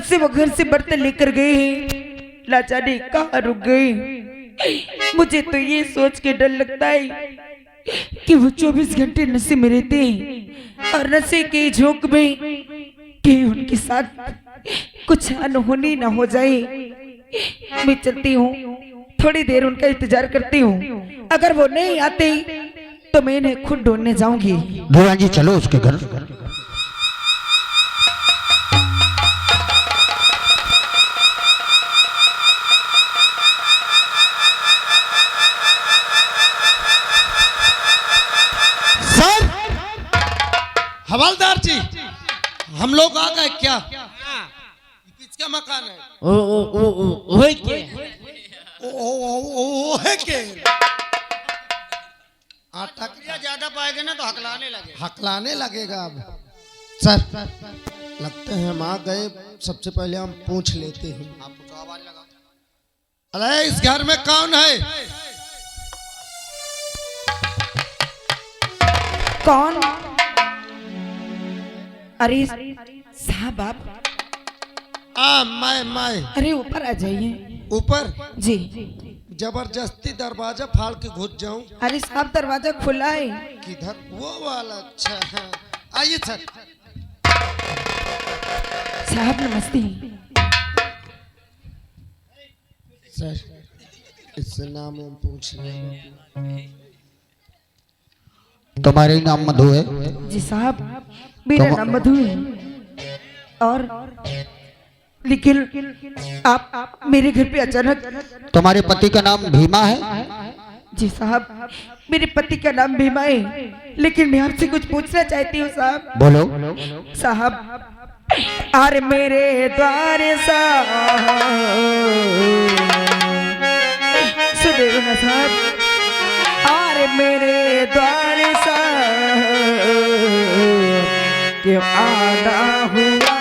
से वो घर से बर्तन लेकर गए हैं, ना जाने कहाँ रुक गए। मुझे तो ये सोच के डर लगता है कि वो 24 घंटे नशे में रहते हैं और नशे के झोंक में कि उनके साथ कुछ अनहोनी ना हो जाए। मैं चलती हूँ, थोड़ी देर उनका इंतजार करती हूँ। अगर वो नहीं आते तो मैं इन्हें खुद ढूंढने जाऊंगी। दीवान जी चलो उसके घर। सर, हवलदार जी, हम लोग आ गए क्या? किसका मकान है? ओ के ओ है के? आटा ज्यादा पाएंगे ना तो हकलाने लगेगा। अब सर लगते हैं हम आ गए। सबसे पहले हम पूछ लेते हैं। आपको तो आवाज लगा। अरे इस घर में कौन है? कौन? अरे साहब आप। मैं अरे ऊपर आ जाइए। ऊपर जी। जबरदस्ती दरवाजा फाड़ के घुस जाऊं? अरे साहब दरवाजा खुला है। किधर? वो वाला। अच्छा है, आइए सर। साहब नमस्ते। सर इससे नाम हम पूछ रहे हैं। तुम्हारे नाम मधु है? जी साहब मेरा नाम मधु है। और लेकिन आप मेरे घर पे अचानक। तुम्हारे पति का नाम भीमा है? जी साहब मेरे पति का नाम भीमा है, लेकिन मैं आपसे कुछ पूछना चाहती हूँ साहब। बोलो। साहब अरे मेरे द्वारे सुनिए ना साहब, अरे मेरे द्वारे क्यों आना हुआ?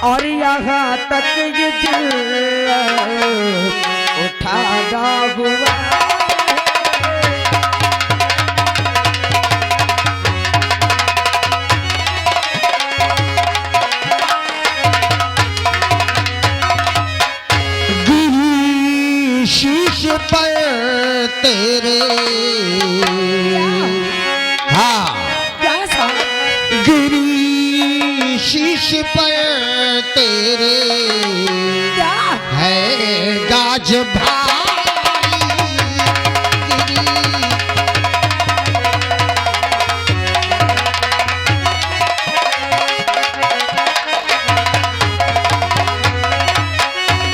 और यहाँ तक ये दिल उठाना हुआ। गिरी शीश पर तेरे। हाँ क्या साहब? गिरी शीश पर तेरे क्या है गाज भारी।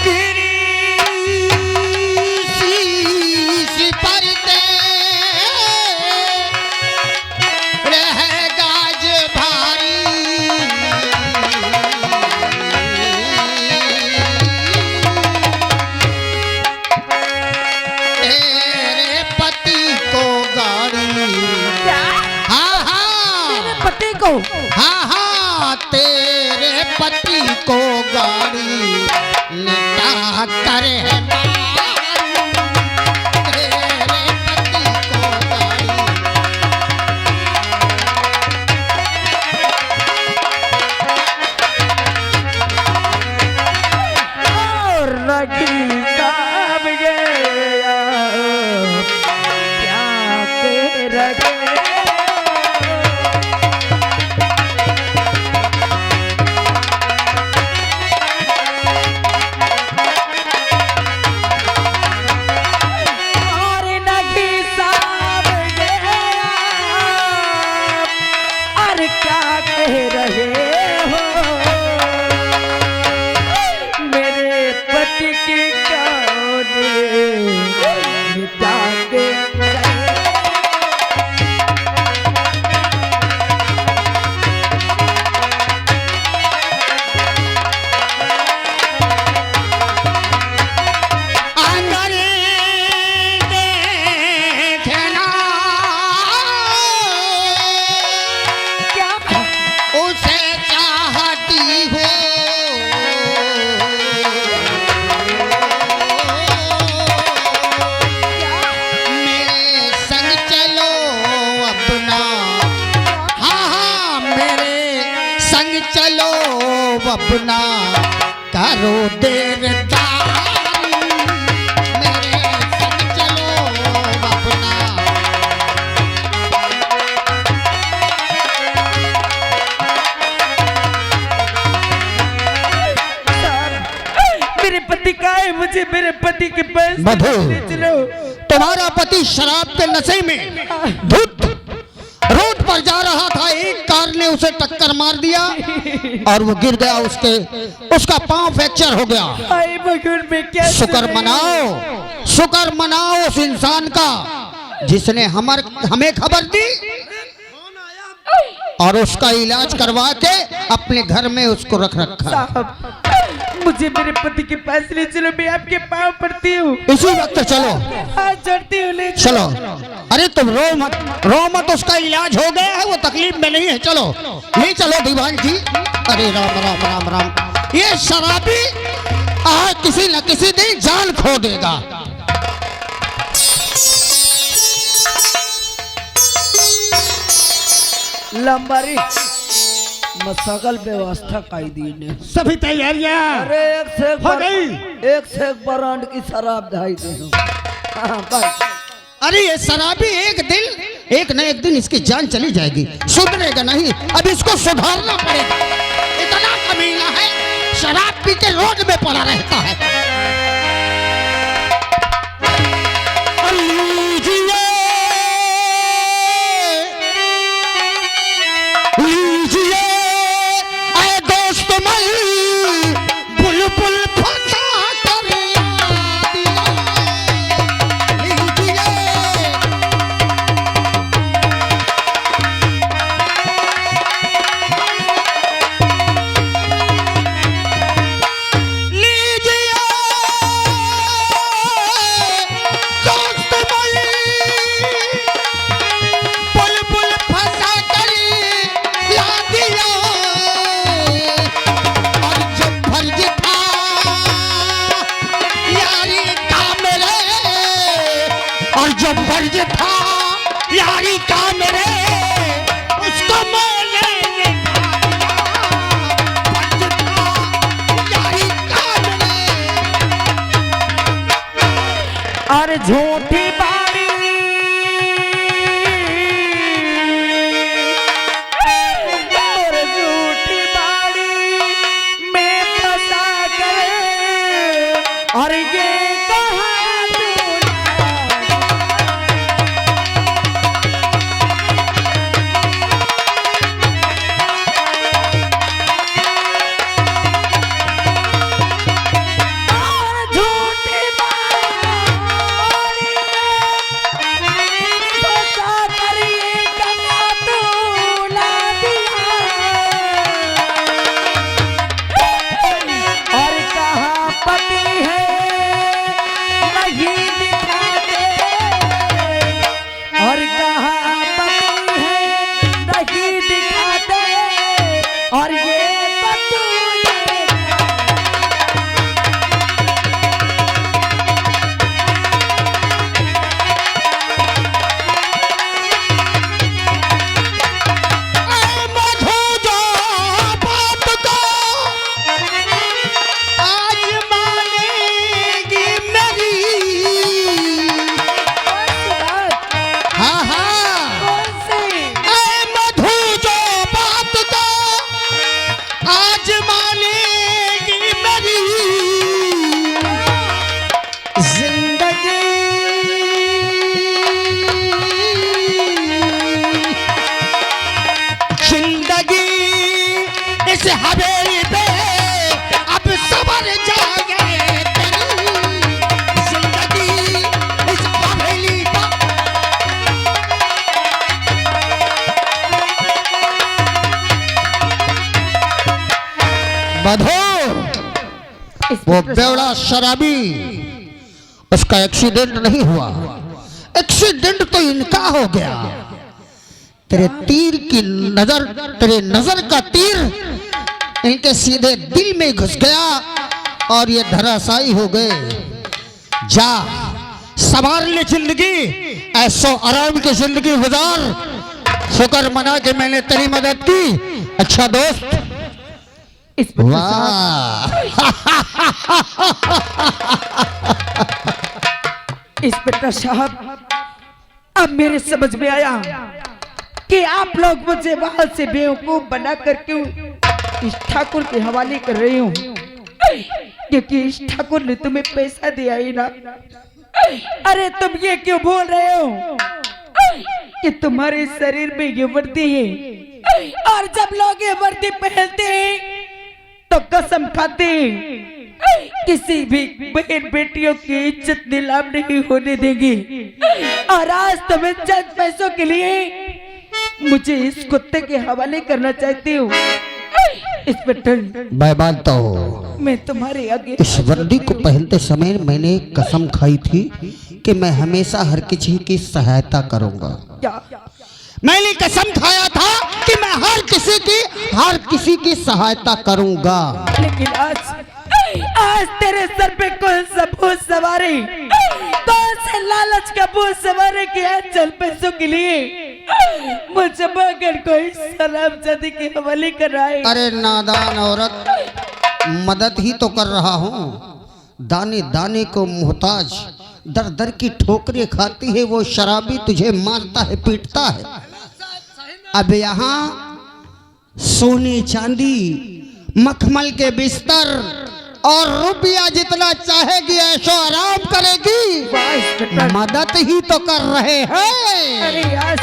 गिरी शीश पर तेरे है गाज भारी। तेरे पति को गाड़ी। हाँ हाँ पति को? हाँ हाँ तेरे पति को गाड़ी लिटा कर है मारू। तेरे पति को गाड़ी। और लगी तब गया क्या तेरा गया। अपना करो देर दारी, मेरे संग चलो अपना। मेरे पति का है, मुझे मेरे पति के पास मधु, ले चलो। तुम्हारा पति शराब के नशे में धुत रोड पर जा रहा था, एक कार ने उसे टक्कर मार दिया और वो गिर गया, उसका पांव फ्रैक्चर हो गया। हाय भगवान, मैं क्या शुक्र मनाओ, शुक्र मनाओ उस इंसान का जिसने हमें खबर दी और उसका इलाज करवा के अपने घर में उसको रख रखा। साहब, मुझे मेरे पति के पास ले चलो, मैं आपके पाँव पड़ती हूँ। इसी वक्त चलो, हाथ जोड़ती हूँ, ले चलो। अरे तुम रो मत, उसका इलाज हो गया है, वो तकलीफ में नहीं है। चलो ले चलो दीवान जी। अरे राम राम राम राम, ये शराबी किसी न किसी दिन जान खो देगा। लंबारी मसगल व्यवस्था काई दी ने। सभी तैयारियां अरे हो गई। एक से एक ब्रांड की शराब ढाई दे। हाँ बस। अरे ये शराबी एक न एक दिन इसकी जान चली जाएगी, सुधरेगा नहीं। अब इसको सुधारना पड़ेगा। इतना कमीना है, शराब पी के रोड में पड़ा रहता है। जो फर्ज था यारी का मेरे, उसको मैंने फर्ज था यारी का मेरे। और झूठी बाड़ी और झूठी बाड़ी में फंसा कर, और ये कहा और ये हवेली पे अब सबर जागे तेरी जिंदगी इस हवेली पर। बधो वो बेवड़ा शराबी, उसका एक्सीडेंट नहीं हुआ, एक्सीडेंट तो इनका हो गया। तेरे तीर की नजर, तेरे नजर का तीर इनके सीधे दिल में घुस गया और ये धराशायी हो गए। जा संभाल ले जिंदगी, ऐसो आराम की जिंदगी गुजार। शुक्र मना के मैंने तेरी मदद की। अच्छा दोस्त, इंस्पेक्टर वाह इंस्पेक्टर साहब, अब मेरे समझ में आया कि आप लोग मुझे वहां से बेवकूफ बना कर क्यों इस ठाकुर के हवाले कर रहे हो, क्योंकि इस ठाकुर ने तुम्हें पैसा दिया ही ना। अरे तुम ये क्यों बोल रहे हो कि तुम्हारे शरीर में ये वर्दी है, और जब लोग ये वर्दी पहनते हैं तो कसम खाते हैं किसी भी बहन बेटियों की इज्जत नीलाम नहीं होने देंगे। और आज तुम्हें चंद पैसों के लिए मुझे इस कुत्ते के हवाले करना चाहती हूँ। इंस्पेक्टर, मैं मानता हूँ मैं तुम्हारे आगे इस वर्दी को पहनते समय मैंने कसम खाई थी कि मैं हमेशा हर किसी की सहायता करूंगा। क्या मैंने कसम खाया था कि मैं हर किसी की सहायता करूंगा। लेकिन आज तेरे सर पे कौन सा भूत सवारी, कौन से लालच का भूत सवारी किया चल पैसों के लिए मुझे मगर कोई सलामजादी के हवाले कर रहा है। अरे नादान औरत, मदद ही तो कर रहा हूँ। दाने दाने को मोहताज दर दर की ठोकरें खाती है वो शराबी, तुझे मारता है पीटता है। अब यहाँ सोने चांदी मखमल के बिस्तर और रुपया जितना चाहेगी ऐशो आराम करेगी, मदद ही तो कर रहे हैं। अरे आज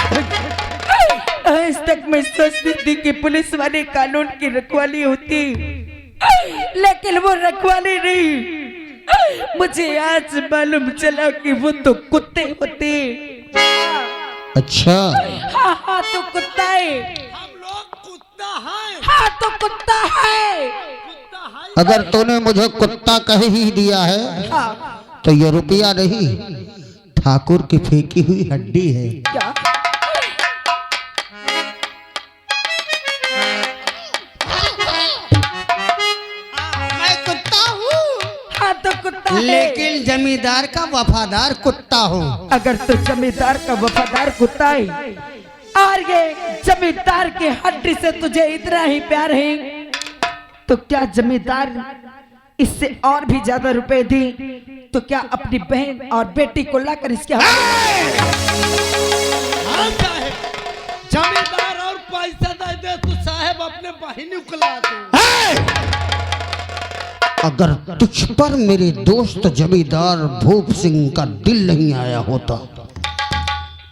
तक मैं सोचती थी कि पुलिस वाले कानून की रखवाली होती, लेकिन वो रखवाली नहीं। मुझे आज मालूम चला कि वो तो कुत्ते होते। अच्छा, हाँ तो कुत्ता है, हम लोग कुत्ता हैं। हाँ तो कुत्ता है। अगर तूने मुझे कुत्ता कह ही दिया है हाँ, तो ये रुपया नहीं, ठाकुर की फेंकी हुई हड्डी है। क्या मैं कुत्ता हूँ, हाँ तो कुत्ता है। लेकिन जमींदार का वफादार कुत्ता हूँ। अगर तो जमींदार का वफादार कुत्ता है और ये जमींदार की हड्डी से तुझे इतना ही प्यार है, तो क्या जमींदार इससे और भी ज्यादा रुपए दी तो क्या अपनी बहन और बेटी को लाकर इसके हवाले हाँ साहेब, जमींदार और पैसा दे दे तो साहेब अपने बहिनी को ला दे। अगर तुझ पर मेरे दोस्त जमींदार भूप सिंह का दिल नहीं आया होता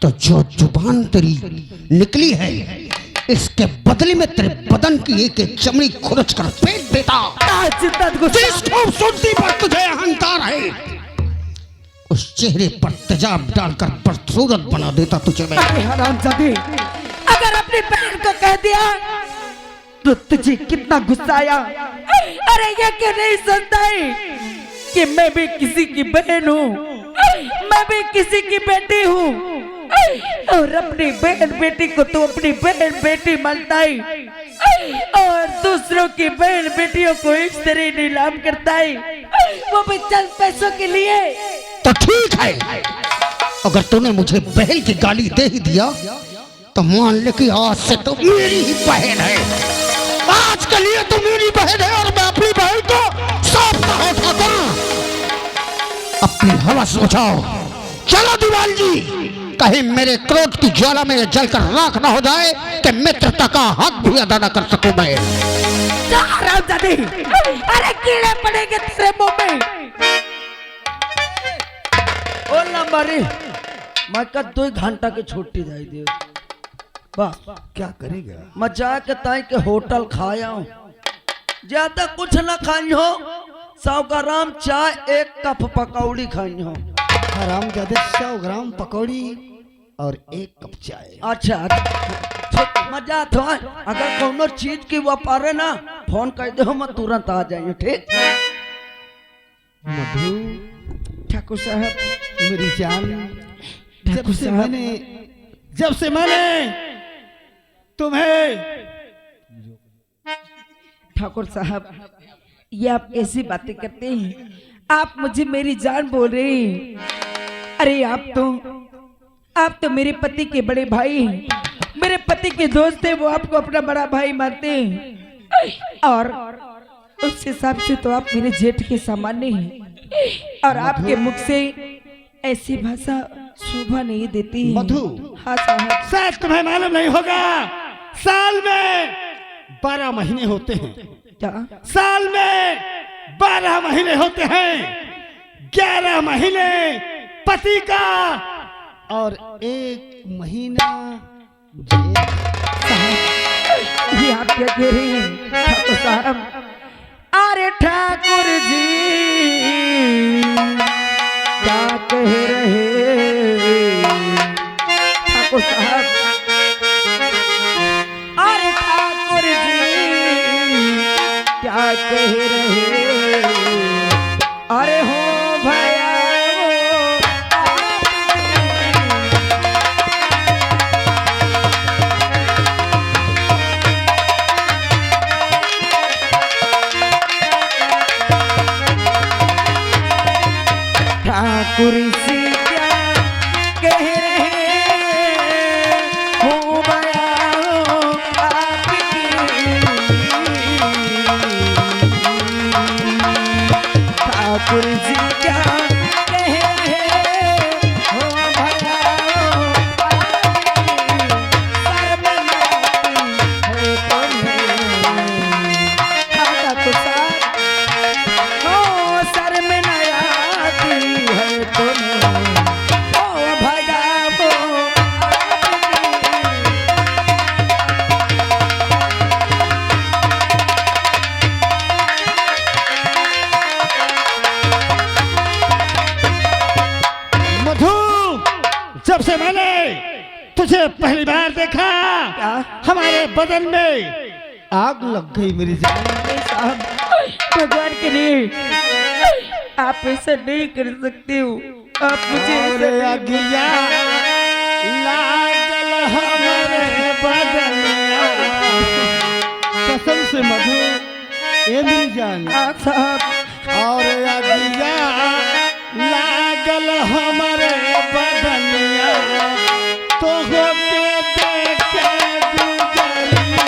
तो जो जुबान तेरी निकली है इसके बदले में तेरे बदन की एक एक चमड़ी खुरच कर फेंक देता। जिस खूबसूरती पर तुझे अहंकार है उस चेहरे पर तेजाब डालकर बदसूरत बना देता तुझे मैं। हरामजादी, अगर अपनी बहन को कह दिया तो तुझे कितना गुस्सा आया। अरे ये क्यों नहीं सुनता है कि मैं भी किसी की बहन हूँ, मैं भी किसी की बेटी हूँ, और अपनी बहन बेटी को तो अपनी बहन बेटी मानता है और दूसरों की बहन बेटियों को इस तरह नीलाम करता है, वो भी चंद पैसों के लिए। तो ठीक है, अगर तूने मुझे बहन की गाली दे ही दिया तो मान ले कि आज से तो मेरी ही बहन है। आज के लिए तो मेरी बहन है और मैं अपनी बहन को साफ कहा था। अपनी हवस बुझाओ, चलो दीवाल जी, कहीं मेरे क्रोध की ज्वाला में जलकर राख ना हो जाए कि मित्रता का हक भी अदा न कर सकूं मैं। अरे कीड़े पड़ेंगे तेरे मुंह में। ओ लंबारी, मैं का 2 घंटा के छुट्टी जाई दे। वाह, क्या करेगा? मैं जाके ताई के होटल खाया हूँ, ज्यादा कुछ ना खाई हो। 100 ग्राम चाय, 1 कप पकौड़ी खाई हो। हराम ज्यादा 100 ग्राम पकौड़ी और 1 कप चाय। अच्छा, मजा तो है। अगर कोनो चीज की व्यापार है ना, फोन कर दे, मैं तुरंत आ जाइए। ठीक मधु, ठाकुर साहब, मेरी जान, ठाकुर साहब, जब से मैंने तुम्हें ठाकुर साहब, ये आप कैसी बातें करते हैं? आप मुझे मेरी जान बोल रहे हैं। अरे आप तो मेरे पति के बड़े भाई हैं, मेरे पति के दोस्त हैं, वो आपको अपना बड़ा भाई मानते हैं। और उस हिसाब से तो आप मेरे जेठ के सामान्य हैं और आपके मुख से ऐसी भाषा शोभा नहीं देती है। मधु। हाँ साहब। शायद तुम्हें मालूम नहीं होगा, साल में 12 महीने होते हैं। क्या? साल में 12 महीने होते हैं। 11 महीने पति का और 1 महीना ये आप क्या कह रहे हैं ठाकुर साहब? अरे ठाकुर जी क्या कह रहे ठाकुर साहब? अरे ठाकुर जी क्या कह रहे? अरे हो भैया ठाकुर जी क्या कह रहे हो भैया आपकी? ठाकुर जी क्या कह रहे हो भैया सर में नहीं आती है तुम्हें? ओ भैया वो मधु, जब से मैंने तुझे पहली बार देखा क्या? हमारे बदन में आग लग गई मेरी जान। साहब भगवान के लिए आप ऐसा नहीं कर सकते हो। आप मुझे ऐसा अरे नहीं अगिया लागल हमारे बदन में। कसम से मधु, ए मेरी जान। हाँ साहब। और अगिया लागल हमारे बदनिया तो होके देखे गुजरिया।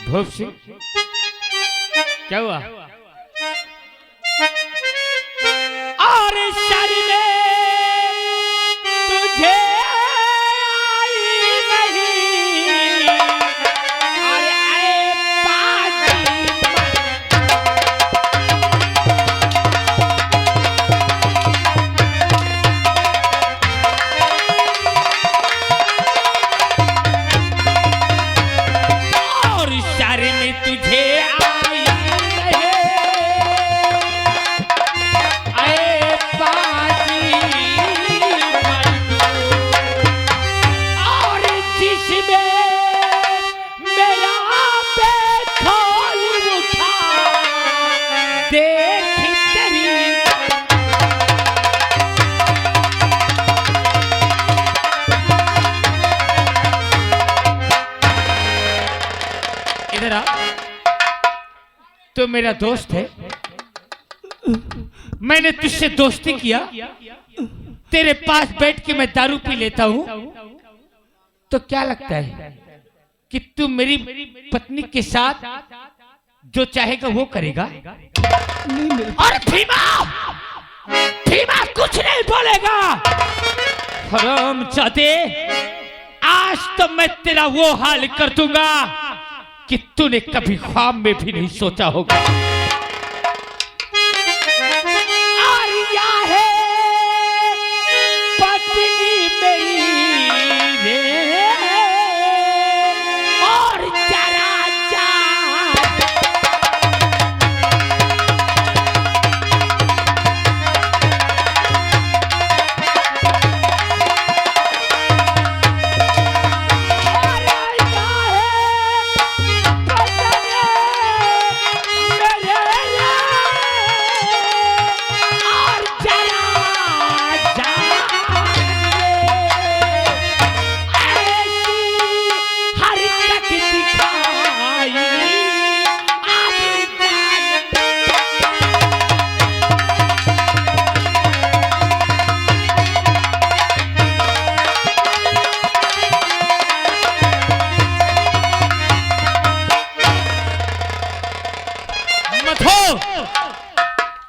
भूप सिंह, क्या हुआ? और शर में तुझे आई नहीं, और आए पाजी और शर में तुझे आई तो मेरा दोस्त है, मैंने तुझसे दोस्ती किया, तेरे पास बैठ के मैं दारू पी लेता हूं, तो क्या लगता है कि तू मेरी पत्नी के साथ जो चाहेगा वो करेगा? और भीमा, भीमा कुछ नहीं बोलेगा। हरामजादे, आज तो मैं तेरा वो हाल कर दूंगा कि तूने कभी ख्वाब में भी नहीं सोचा होगा। आर्या है पत्नी मेरी रे, और जरा जा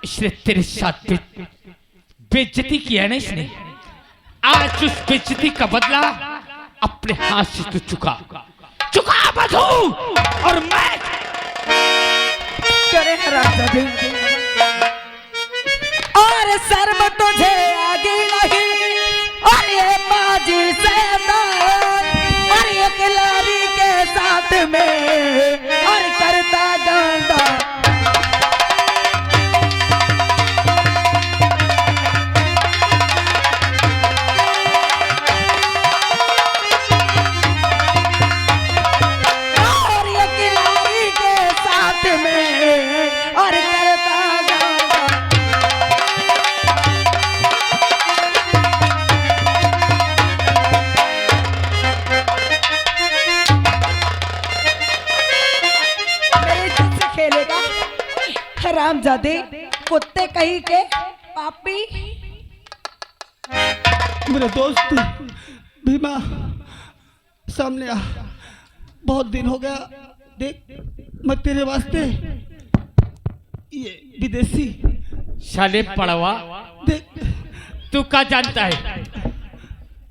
इसने तेरे साथ बेइज्जती किया ना इसने, आज उस बेइज्जती का बदला अपने हाथ से तू चुका मधु। और मैं करे हरामजादे, और शर्म तुझे आगे नहीं, और ये बाजी से दान, और ये खिलाड़ी के साथ में और करता गांडा। हरामजादे, कुत्ते कहीं के पापी। मेरा दोस्त भीमा सामने आ, बहुत दिन हो गया, देख मैं तेरे वास्ते ये विदेशी साले पड़वा, देख तू क्या जानता है,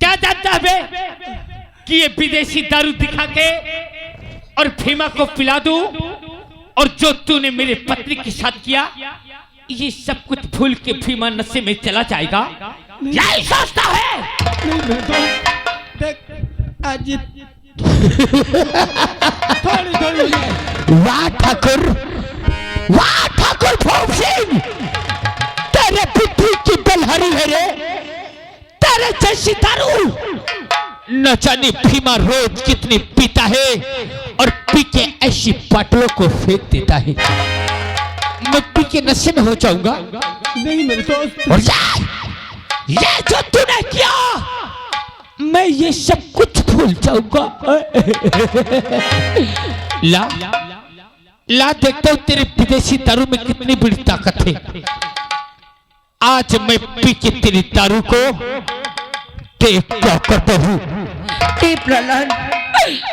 क्या जानता है बे कि ये विदेशी दारू दिखा के और भीमा को पिला दूं, और जो तूने मेरे पत्नी के साथ किया ये सब कुछ भूल के भीमा नशे में चला जाएगा, यही सोचता है? नहीं मेरे दोस्त, देख आज ये थोड़ी थोड़ी वाह ठाकुर, वाह ठाकुर भूप सिंह, तेरे बुद्धि की बलहरी है रे, तेरे जैसी दारू न जाने भीमा रोज कितनी पीता है, और पी के ऐसी बाटलों को फेंक देता है। मैं पी के नशे में हो जाऊंगा, नहीं मेरे दोस्त, और ये जो तूने किया मैं ये सब कुछ भूल जाऊंगा। ला ला देखता हूं तेरे विदेशी दारू में कितनी बड़ी ताकत है। आज मैं पी के तेरी दारू को देख क्या करता हूं। प्रहलाद,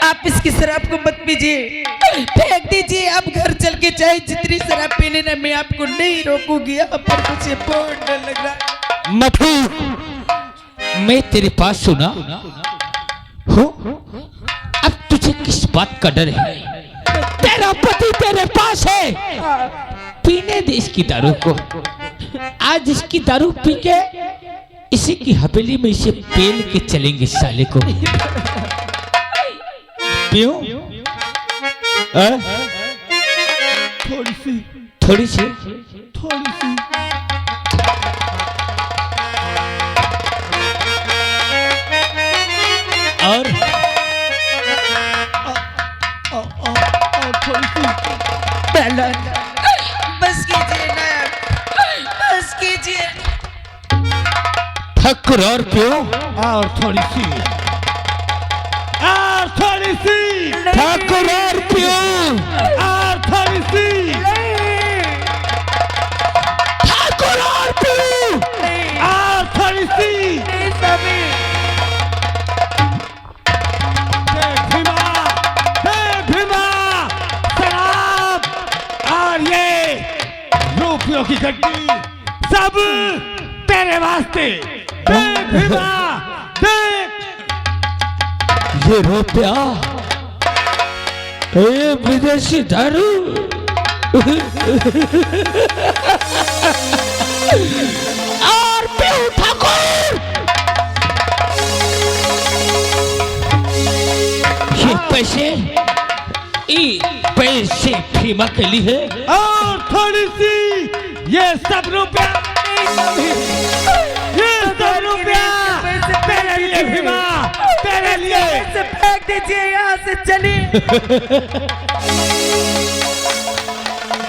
आप इसकी शराब को मत पीजिए, फेंक दीजिए। आप घर चल के चाहे जितनी शराब पीने ना, मैं आपको नहीं रोकूंगी, पर मुझे बहुत डर लग रहा है। मधु, मैं तेरे पास सुना हो, अब तुझे किस बात का डर है? तेरा पति तेरे पास है, पीने दे इसकी दारू को। आज इसकी दारू पी के इसी की हवेली में इसे पेल के चलेंगे साले को। पियो थोड़ी सी थोड़ी सी थोड़ी सी और थोड़ी सी। प्रहलाद, बस कीजिए ना, बस कीजिए। ठाकुर और पियो, और थोड़ी सी, और थोड़ी सी, ठाकुर और पियो, और थोड़ी सी। नहीं, पैसों की गड्डी सब तेरे वास्ते। देख भीमा, देख ये रुपया, ये विदेशी दारू, और पीऊ ठाकुर, ये पैसे भीमा के लिए, और थोड़ी सी ये सब रुपया, ये सब रुपया तेरे लिए भीमा, तेरे लिए। से फेंक दीजिए यहाँ से, चलिए।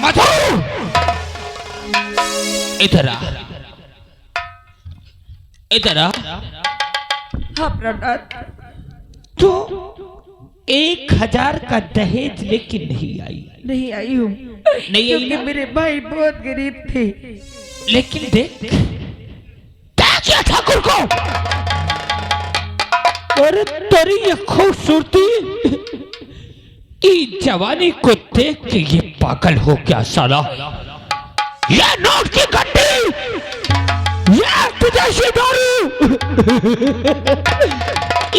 मधु, इधर आ, इधर आ। हाँ प्रहलाद, तो 1000 का दहेज लेके नहीं आई, नहीं आई हूँ नहीं आई क्योंकि ना? मेरे भाई बहुत गरीब थे। लेकिन देख क्या ठाकुर को, और तेरी ये खूबसूरती की जवानी को देख के ये पागल हो गया साला। ये नोट की गड्डी, ये विदेशी दारू,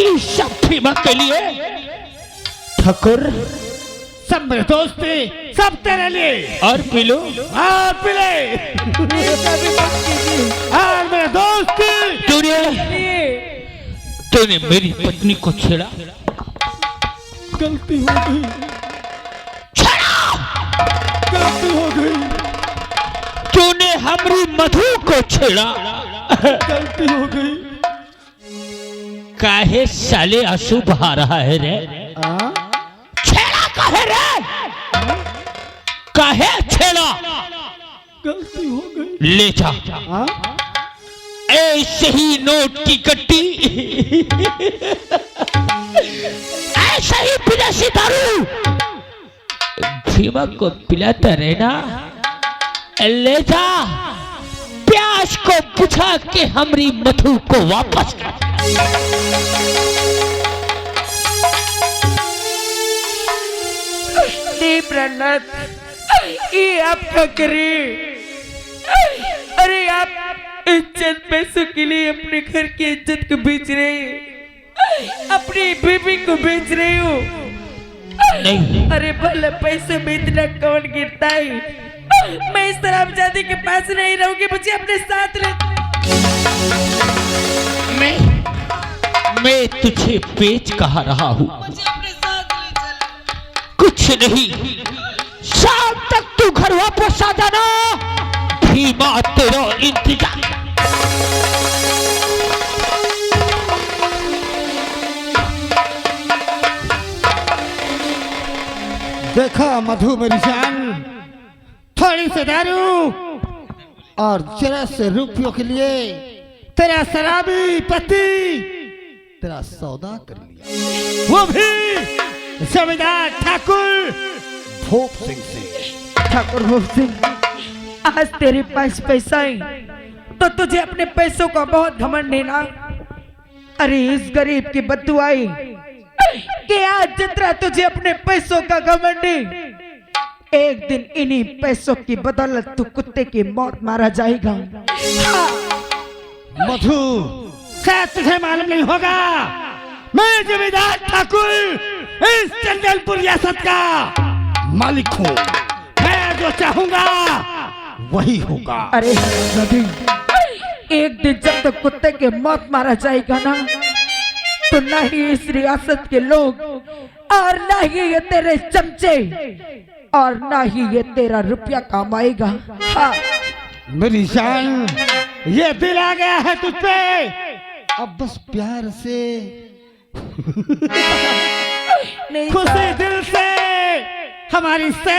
इस सब भीमा के लिए। ठाकुर, सब मेरे दोस्त थे, सब तेरे लिए। और पी लो, और पिले, और मेरे दोस्त तूने मेरी पत्नी को छेड़ा, गलती हो गई, गलती हो गई, तूने हमारी मधु को छेड़ा, गलती हो गई। काहे साले आंसू बहा रहा है रे? छेड़ा काहे रे? काहे छेड़ा? गलती हो गई। ले जा ऐसे ही नोट की गड्डी, ऐसे ही विदेशी दारू भीमा को पिलाता रहना। ले जा, प्यास को बुझा के हमारी मधु को वापस कर। नहीं प्रहलाद, ये आप क्या करें? अरे आप इज्जत पैसों के लिए अपने घर की इज्जत को बेच रहे हैं, अपनी बीवी को बेच रहे हो। नहीं, अरे भले पैसे में इतना कौन गिरता है? मैं इस तरह जाति के पास नहीं रहूंगी, मुझे अपने साथ ले। मैं तुझे बेच कहा रहा हूँ, कुछ नहीं, शाम तक तू घर वापस आ जाना, भीमा तेरा इंतजार। देखा मधु मेरी जान, थोड़ी सी दारू और जरा से रुपयों के लिए तेरा शराबी पति तेरा सौदा कर लिया, वो भी जमींदार ठाकुर भूप सिंह से। ठाकुर भूप सिंह, आज तेरे पास पैसा है तो तुझे अपने पैसों का बहुत घमंड है ना? अरे इस गरीब की बद्दुआ है कि आज जितना तुझे अपने पैसों का घमंड है, एक दिन इन्हीं पैसों की बदौलत तू कुत्ते की मौत मारा जाएगा। हाँ। मधु, शायद तुझे मालूम नहीं होगा, मैं जमींदार ठाकुर इस चंदनपुर रियासत का मालिक हूँ। मैं जो चाहूंगा वही होगा। अरे नदी, एक दिन जब तक कुत्ते के मौत मारा जाएगा ना, तो ना ही इस रियासत के लोग और ना ही ये तेरे चमचे और ना ही ये तेरा रुपया कमाएगा। हाँ। मेरी जान, ये दिल आ गया है तुझ पे, अब बस प्यार से नहीं खुशी दिल से हमारी से